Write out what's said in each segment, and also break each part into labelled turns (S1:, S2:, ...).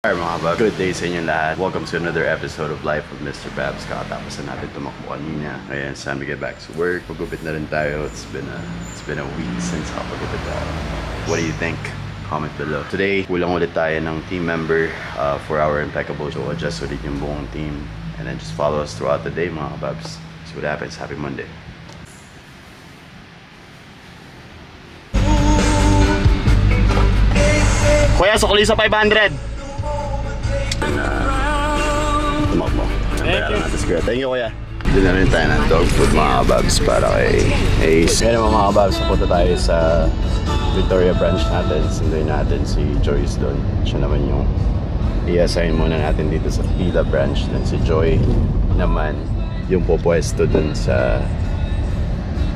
S1: Alright mga Babs, good day sa inyo lahat. Welcome to another episode of Life with Mr. Babs. Kakatapos na natin tumakbo kanina. Ngayon, it's time to get back to work. Pagupit na rin tayo. It's been a week since kapagupit tayo. What do you think? Comment below. Today, kulang ulit tayo ng team member for our impeccable show. Adjust ulit yung buong team. And then just follow us throughout the day mga Babs. See what happens. Happy Monday. Kuya, sukli sa 500! Tumakbo. Thank you, kuya. Dito na rin tayo ng dog food mga Babs para kay Ace. Ngayon naman mga Babs, napunta tayo sa Victoria branch natin. Sunduin natin si Joyce doon. Siya naman yung i-assign muna natin dito sa Pila branch. Then si Joy naman yung pupwesto doon sa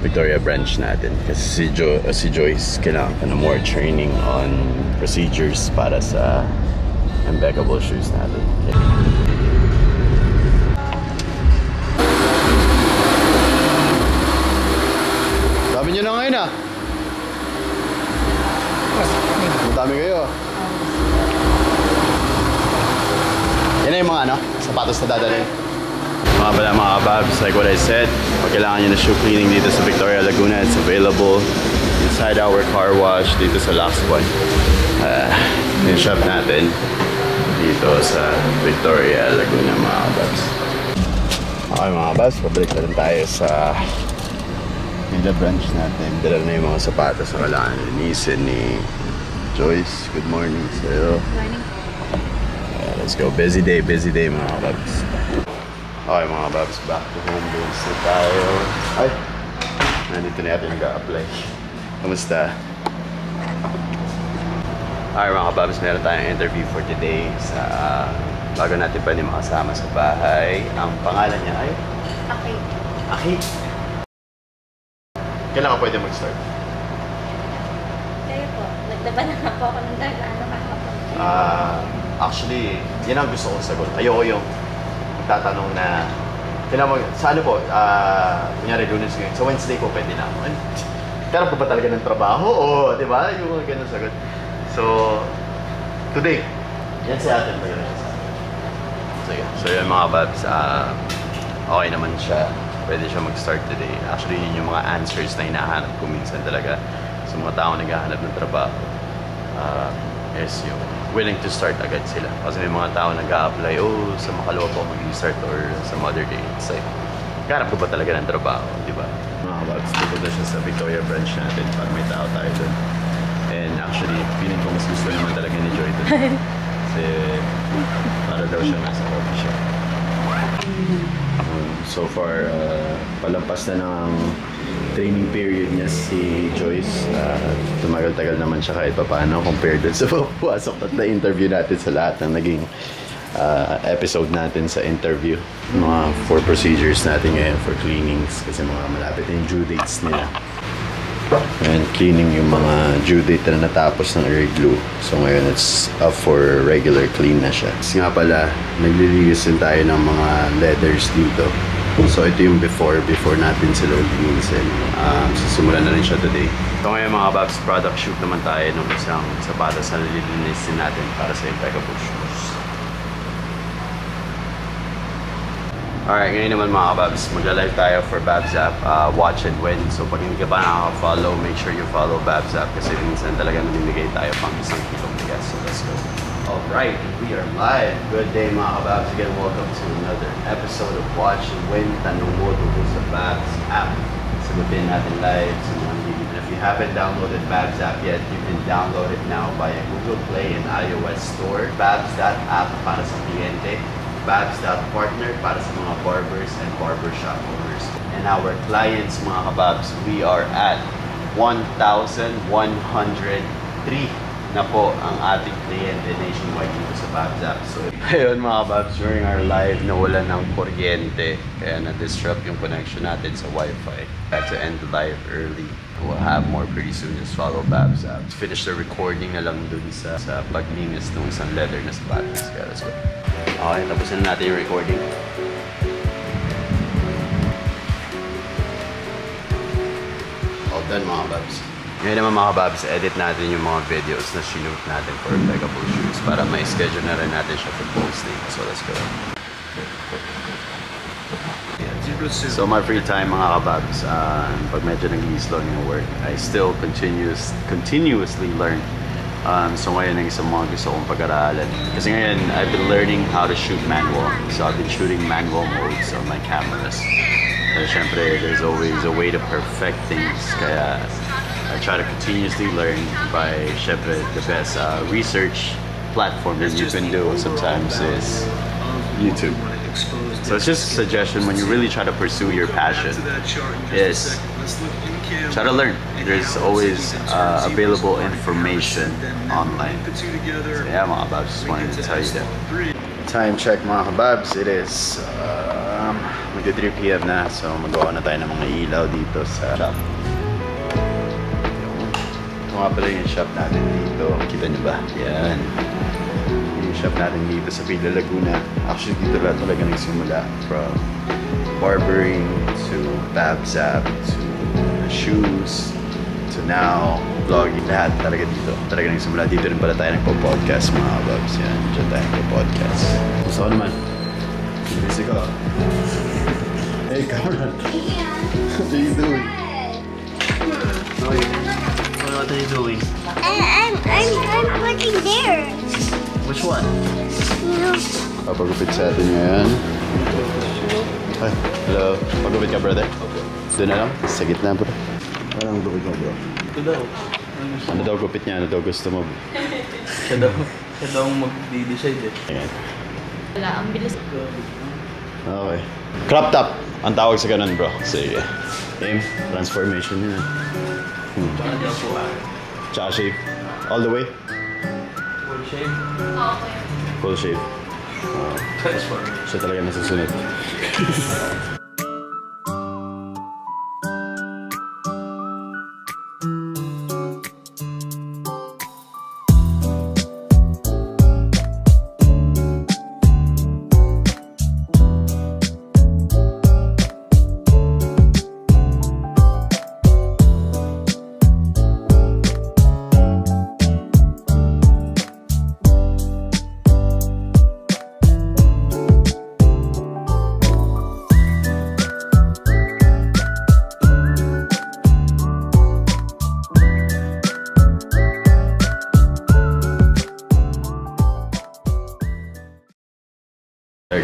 S1: Victoria branch natin. Kasi si Joyce kailangan pa na more training on procedures para sa impeccable shoes natin. Sabi nyo na ngayon ah. Madami kayo. Yan na yung mga sapatos na dadalhin. Mga Babs, like what I said, pag kailangan nyo na shoe cleaning dito sa Victoria Laguna, it's available inside our car wash dito sa Lux Point. Yung shop natin dito sa Victoria Laguna mga Babs. Okay mga Babs, pabalik na rin tayo sa Pila branch natin. Dala na yung mga sapatos na kailangan linisin ni Joyce. Good morning sa'yo.
S2: Good morning.
S1: Let's go. Busy day mga Babs. Okay mga Babs, back to home base na tayo. Ay! Nandito na natin nag-a-apply. Kamusta? Okay mga Babs, meron tayong interview for today sa bago natin pa rin makasama sa bahay. Ang pangalan niya ay?
S2: Okay.
S1: Aki. Kailan ka pwede mag-start?
S2: Kayo po, naglaban na nga po ako ng dagaan kahapon.
S1: Actually, yan ang gusto kong sagot. Ayoko yung magtatanong na sa ano po, kunyari Lunes ngayon, sa Wednesday po pwede na ako. Kailan po ba talaga ng trabaho? O, di ba? Yung mga ganun sagot. So, today, yan si atin. So yan mga Babs, okay naman siya. Pwede siya mag-start today. Actually, yun yung mga answers na hinahanap ko minsan talaga sa mga tao naghahanap ng trabaho. Is yung willing to start agad sila. Kasi may mga tao nag-a-apply, sa makalawa po mag-start or some other day. It's like, hanap ko ba talaga ng trabaho, di ba? Mga Babs, pupunta siya sa Victoria branch natin pag may tao tayo doon. And actually, feeling ko mas gusto naman talaga ni Joy doon. Kasi para daw siya nasa coffee shop. So far, palampas na ng training period niya si Joyce. Tumagal-tagal naman siya kahit paano compared dun sa papasok at na-interview natin sa lahat ng naging episode natin sa interview. Mga 4 procedures natin ngayon for cleanings kasi mga malapit na yung due dates nila. And cleaning yung mga due date na natapos ng air glue. So ngayon it's up for regular clean na siya. Kasi nga pala, naglilinis din tayo ng mga leathers dito. So ito yung before natin sila linisin. Sisimulan na rin siya today. So ngayon mga Babs, product shoot naman tayo ng isang sapatos na nililinisin natin para sa impeccable shoes. Alright, ngayon naman mga Babs, magla-live tayo for Babs app, watch and win. So pag hindi ka pa nakaka-follow, make sure you follow Babs app kasi minsan talaga namimigay tayo pang 1 kilong bigas. So let's go. Alright, we are live. Good day mga Babs. Again, welcome to another episode of Watch and Win. Tanong mo tungkol sa Babs app. Sagutin natin live sa mga hindi. And if you haven't downloaded Babs app yet, you can download it now via Google Play and iOS Store. Babs.app para sa kliyente. Babs.partner para sa mga barbers and barbershop owners. And our clients mga Babs, we are at 1,103 na po ang ating kliyente nationwide dito sa Babs app. So, ayun mga Babs, during our live, nawalan ng kuryente. Kaya na-disrupt yung connection natin sa Wi-Fi. Had to end the live early. We'll have more pretty soon. Just follow Babs app. Finish the recording na lang dun sa paglinis ng isang leather na sapatos. Kaya let's go. Okay, tapos na natin yung recording. All done mga Babs. Ngayon naman mga kababs, edit natin yung mga videos na shoot natin for Impeccable Shoes para may schedule na rin natin siya for posting. So let's go. So my free time mga kababs, pag medyo nag-i-slow yung work, I still continuously learn. So ngayon ang isang mga gusto kong pag-aralan. Kasi ngayon, I've been learning how to shoot manual. So I've been shooting manual modes on my cameras. Pero syempre, there's always a way to perfect things. Kaya I try to continuously learn by syempre the best research platform that you can do sometimes is YouTube. So it's just a suggestion when you really try to pursue your passion is try to learn. There's always available information online. So yeah mga kababs, just wanted to tell you that. Time check mga kababs, it is magda 3 PM na. So magawa na tayo ng mga ilaw dito sa shop. Ito nga pala yung shop natin dito. Kita nyo ba? Yan. Yung shop natin dito sa Villa Laguna. Actually dito lahat talaga nagsimula. From barbering to babzap to shoes to now vlogging. Lahat talaga dito. Talaga nagsimula. Dito rin pala tayo nagpo-podcast mga kababs. Yan. Diyan tayo nagpo-podcast. Gusto ko naman. Busy ko. Hey, Cameron. What are you doing? What are you doing?
S3: I'm putting there.
S1: Which one?
S3: You know.
S1: Papagupit sa atin ngayon. Ay, hello. Pagupit ka, brother? Doon na lang? Sa gitna, bro. Anong gupit mo, bro?
S4: Ito daw.
S1: Ano daw gupit niya? Ano daw gusto mo?
S4: Siya daw mag-decide eh.
S1: Ayan.
S2: Wala, ang bilis.
S1: Okay. Crop top. Ang tawag sa ganun, bro. Sige. Aim. Transformation yun.
S4: Tsaka di ako
S1: Tsaka shave. All the way?
S4: full shave.
S2: Okay.
S1: Full shave.
S4: Transformation.
S1: Siya talaga nasusunod.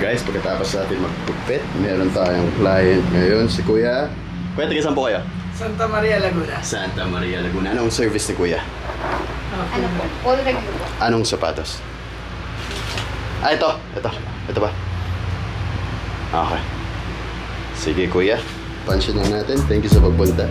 S1: Guys, pagkatapos natin magpupit, meron tayong client ngayon, si Kuya. Kuya, taga saan po kayo?
S4: Santa Maria, Laguna.
S1: Santa Maria, Laguna. Anong service ni Kuya?
S2: Ano po? All regular.
S1: Anong sapatos? Ah, ito. Ito ba? Okay. Sige, Kuya. Punch na natin. Thank you sa pagpunta.